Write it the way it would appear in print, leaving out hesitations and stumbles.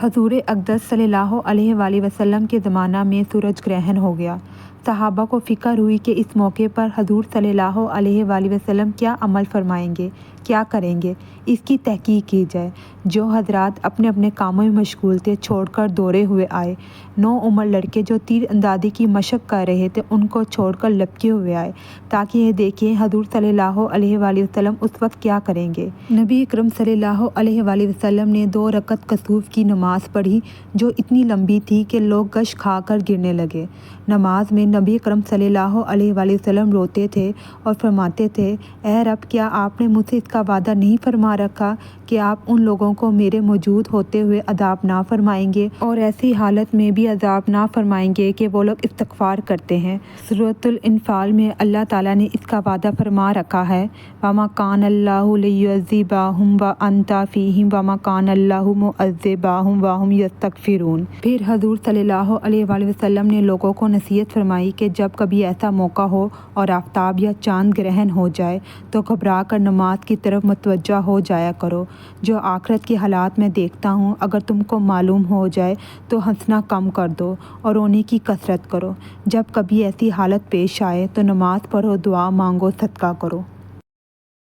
حضور اقدس صلی اللہ علیہ وآلہ وسلم کے زمانہ میں سورج گرہن ہو گیا۔ صحابہ کو فکر ہوئی کہ اس موقع پر حضور صلی اللہ علیہ وآلہ وسلم کیا عمل فرمائیں گے، کیا کریں گے، اس کی تحقیق کی جائے۔ جو حضرات اپنے اپنے کاموں میں مشغول تھے چھوڑ کر دوڑے ہوئے آئے۔ نوعمر لڑکے جو تیر اندازی کی مشق کر رہے تھے ان کو چھوڑ کر لپکے ہوئے آئے تاکہ یہ دیکھیں حضور صلی اللہ علیہ وآلہ وسلم اس وقت کیا کریں گے۔ نبی اکرم صلی اللہ علیہ وآلہ وسلم نے 2 رکعت کسوف کی نماز پڑھی جو اتنی لمبی تھی کہ لوگ گش کھا کر گرنے لگے۔ نماز میں نبی اکرم صلی اللہ علیہ وآلہ وسلم روتے تھے اور فرماتے تھے، اے رب، کیا آپ نے مجھ سے اس کا وعدہ نہیں فرما رکھا کہ آپ ان لوگوں کو میرے موجود ہوتے ہوئے عذاب نہ فرمائیں گے اور ایسی حالت میں بھی عذاب نہ فرمائیں گے کہ وہ لوگ استغفار کرتے ہیں۔ سورۃ الانفال میں اللہ تعالیٰ نے اس کا وعدہ فرما رکھا ہے، وَمَا كَانَ اللَّهُ لِيُعَذِّبَهُمْ وَأَنْتَ فِيهِمْ وَمَا كَانَ اللَّهُ مُعَذِّبَهُمْ وَهُمْ يَسْتَغْفِرُونَ۔ پھر حضور صلی اللہ علیہ وآلہ وسلم نے لوگوں کو نصیحت فرمائی کہ جب کبھی ایسا موقع ہو اور آفتاب یا چاند گرہن ہو جائے تو گھبرا کر نماز کی طرف متوجہ ہو جایا کرو۔ جو آخرت کے حالات میں دیکھتا ہوں اگر تم کو معلوم ہو جائے تو ہنسنا کم کر دو اور رونے کی کثرت کرو۔ جب کبھی ایسی حالت پیش آئے تو نماز پڑھو، دعا مانگو، صدقہ کرو۔